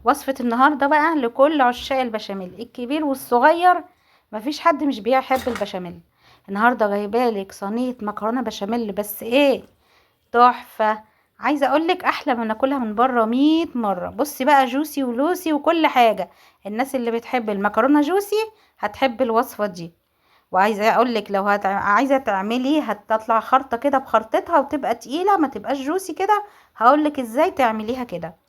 وصفة النهاردة بقى لكل عشاق البشاميل الكبير والصغير. مفيش حد مش بيحب البشاميل. النهاردة جايبالك صينية مكرونة بشاميل، بس ايه، تحفة. عايزة اقولك احلى من اكلها من بره 100 مرة. بصي بقى، جوسي ولوسي وكل حاجة. الناس اللي بتحب المكرونة جوسي هتحب الوصفة دي. وعايزة اقولك لو عايزة تعملي هتطلع خرطة كده بخرطتها وتبقى تقيلة، ما تبقاش جوسي كده. هقولك ازاي تعمليها كده.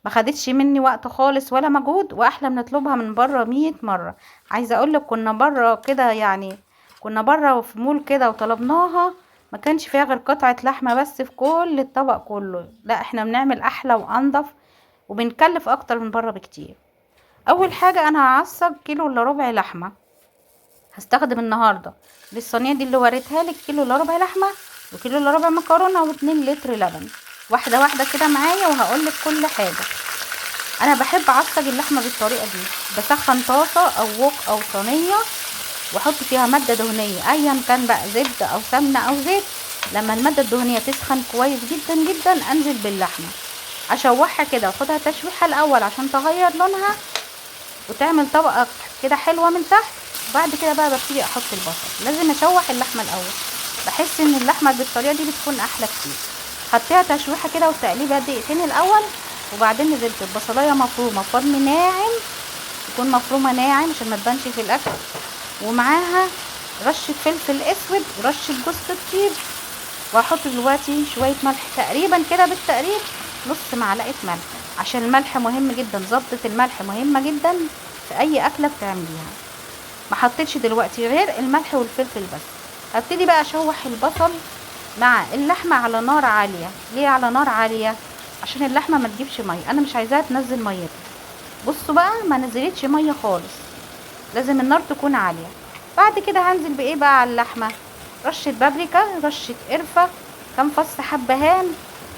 ما خدتش مني وقت خالص ولا مجهود، واحلى من نطلبها من بره 100 مره. عايزه اقولك كنا بره كده يعني، كنا بره في مول كده وطلبناها. ما كانش فيها غير قطعه لحمه بس في كل الطبق كله. لا، احنا بنعمل احلى وانضف وبنكلف اكتر من بره بكتير. اول حاجه انا هعصج كيلو الا ربع لحمه. هستخدم النهارده للصينيه دي اللي وريتها لك كيلو الا ربع لحمه، وكيلو الا ربع مكرونه، و2 لتر لبن. واحده واحده كده معايا وهقولك كل حاجه. انا بحب اعصج اللحمه بالطريقه دي. بسخن طاسه او وok او صينيه، واحط فيها ماده دهنيه ايا كان بقى، زبده او سمنه او زيت. لما الماده الدهنيه تسخن كويس جدا جدا، انزل باللحمه اشوحها كده واخدها تشويحه الاول عشان تغير لونها وتعمل طبقه كده حلوه من تحت. وبعد كده بقى ببتدي احط البصل. لازم اشوح اللحمه الاول. بحس ان اللحمه بالطريقه دي بتكون احلى كتير. حطيها تشويحه كده وتقليبها دقيقتين الاول، وبعدين نزلت البصلايه مفرومه فرم ناعم. تكون مفرومه ناعم عشان ما تبانش في الاكل. ومعاها رشه فلفل اسود ورشه جوز الطيب. وهحط دلوقتي شويه ملح تقريبا كده بالتقريب، نص معلقه ملح، عشان الملح مهم جدا. ظبطه الملح مهمه جدا في اي اكله بتعمليها. ما حطيتش دلوقتي غير الملح والفلفل بس. هبتدي بقى اشوح البصل مع اللحمه على نار عاليه. ليه على نار عاليه؟ عشان اللحمه ما تجيبش ميه، انا مش عايزاها تنزل ميتها. بصوا بقى، ما نزلتش ميه خالص. لازم النار تكون عاليه. بعد كده هنزل بايه بقى على اللحمه؟ رشه بابريكا، رشه قرفه، كام فص حبهان،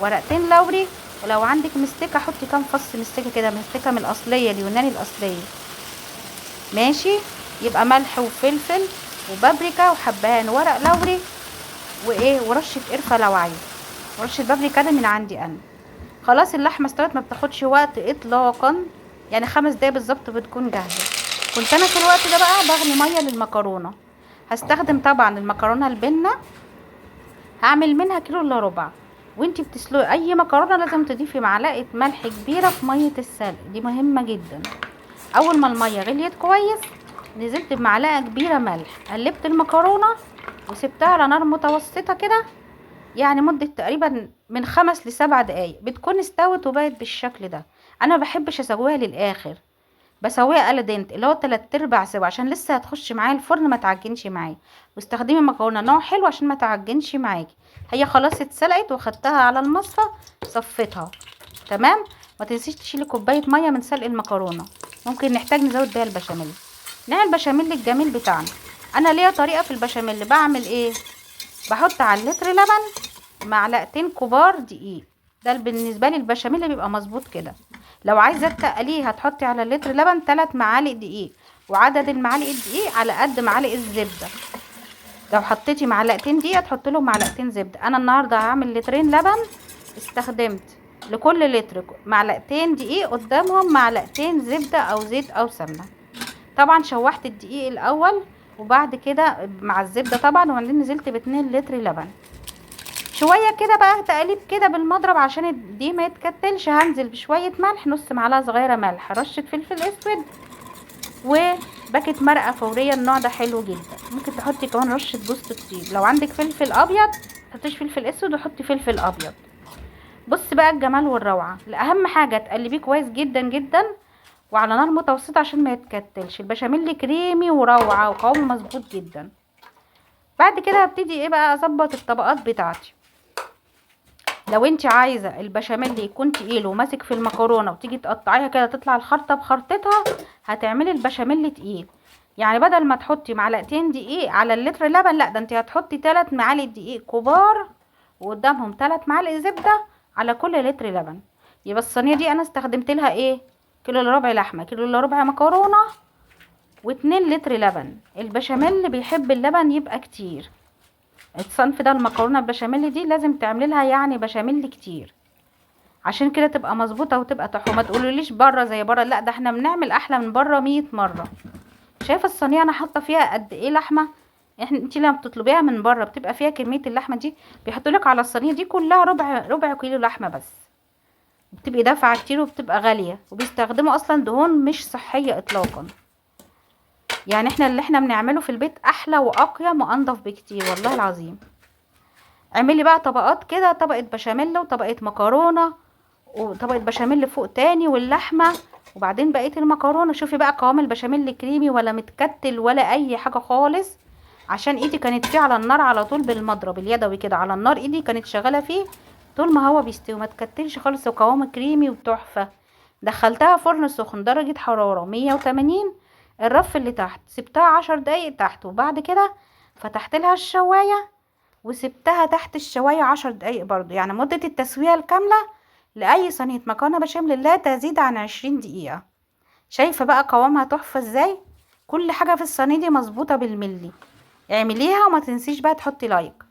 ورقتين لوري. ولو عندك مستكه حطي كام فص مستكه كده، مستكه من الاصليه اليوناني الاصليه. ماشي. يبقى ملح وفلفل وبابريكا وحبهان ورق لوري وايه ورشه قرفه لو عايز، ورشه بابريكا ده من عندي انا. خلاص اللحمه استوت، ما بتاخدش وقت اطلاقا، يعني 5 دقايق بالظبط بتكون جاهزه. كنت انا في الوقت ده بقى بغلي ميه للمكرونه. هستخدم طبعا المكرونه البنه. هعمل منها كيلو الا ربع. وانتي بتسلقي اي مكرونه لازم تضيفي معلقه ملح كبيره في ميه السلق، دي مهمه جدا. اول ما الميه غليت كويس، نزلت بمعلقه كبيره ملح، قلبت المكرونه وسبتها على نار متوسطه كده. يعني مدة تقريبا من 5 ل7 دقايق بتكون استوت وبقت بالشكل ده. انا مبحبش اسويها للاخر، بسويها على دنت اللي هو 3/4 سوا، عشان لسه هتخش معايا الفرن ما تعجنش معايا. واستخدمي مكرونه نوع حلو عشان ما تعجنش معاكي. هي خلاص اتسلقت واخدتها على المصفى، صفيتها. تمام. ما تنسيش تشيلي كوبايه ميه من سلق المكرونه، ممكن نحتاج نزود بيها البشاميل. نعمل البشاميل الجميل بتاعنا. انا ليا طريقه في البشاميل. بعمل ايه؟ بحط على اللتر لبن معلقتين كبار دقيق. ده بالنسبه لي البشاميل بيبقى مظبوط كده. لو عايزه تقليه هتحطي على اللتر لبن 3 معالق دقيق، وعدد المعالق الدقيق على قد معالق الزبده. لو حطيتي معلقتين دقيق تحط لهم معلقتين زبده. انا النهارده هعمل لترين لبن، استخدمت لكل لتر معلقتين دقيق قدامهم معلقتين زبده او زيت او سمنه. طبعا شوحت الدقيق الاول وبعد كده مع الزبده طبعا، وبعدين نزلت ب2 لتر لبن. شويه كده بقى تقليب كده بالمضرب عشان دي ما يتكتلش. هنزل بشويه ملح، نص معلقه صغيره ملح، رشه فلفل اسود، وباكت مرقه فوريه. النوع ده حلو جدا. ممكن تحطي كمان رشه جوز الطيب. لو عندك فلفل ابيض متحطيش فلفل اسود وحطي فلفل ابيض. بص بقى الجمال والروعه. اهم حاجه تقلبيه كويس جدا جدا وعلى نار متوسطه عشان ما يتكتلش. البشاميل كريمي وروعه وقوامه مظبوط جدا. بعد كده هبتدي ايه بقى اظبط الطبقات بتاعتي. لو انت عايزه البشاميل يكون تقيل وماسك في المكرونه وتيجي تقطعيها كده تطلع الخلطه بخرطتها، هتعملي البشاميل تقيل. يعني بدل ما تحطي معلقتين دقيق على اللتر لبن، لا ده انت هتحطي 3 معالق دقيق كبار وقدامهم 3 معالق زبده على كل لتر لبن. يبقى الصينيه دي انا استخدمت لها ايه؟ كيلو الا ربع لحمه، كيلو الا ربع مكرونه، و2 لتر لبن. البشاميل بيحب اللبن يبقى كتير. الصنف ده المكرونه البشاميل دي لازم تعملي لها يعني بشاميل كتير. عشان كده تبقى مظبوطه وتبقى تحفه. ما تقولوليش بره زي بره، لا ده احنا بنعمل احلى من بره 100 مره. شايفه الصينيه انا حاطه فيها قد ايه لحمه؟ انت لما بتطلبيها من بره بتبقى فيها كميه اللحمه دي، بيحطوا لك على الصينيه دي كلها ربع كيلو لحمه بس. بتبقي دافعه كتير وبتبقى غاليه، وبيستخدموا اصلا دهون مش صحيه اطلاقا. يعني احنا اللي احنا بنعمله في البيت احلى واقيم وانضف بكتير والله العظيم. اعملي بقى طبقات كده، طبقه بشاميل وطبقه مكرونه وطبقه بشاميل فوق تاني واللحمه، وبعدين بقيه المكرونه. شوفي بقى قوام البشاميل كريمي ولا متكتل ولا اي حاجه خالص، عشان ايدي كانت فيه على النار على طول بالمضرب اليدوي كده على النار، ايدي كانت شغاله فيه طول ما هو بيستوي، ما تكتلش خالص وقوامه كريمي وتحفه. دخلتها فرن سخن درجه حراره 180، الرف اللي تحت سبتها 10 دقايق تحت، وبعد كده فتحت لها الشوايه وسبتها تحت الشوايه 10 دقايق برضو. يعني مده التسويه الكامله لاي صينيه مكرونه بشاميل لا تزيد عن 20 دقيقه. شايفه بقى قوامها تحفه ازاي؟ كل حاجه في الصينيه دي مظبوطه بالملي. اعمليها وما تنسيش بقى تحطي لايك.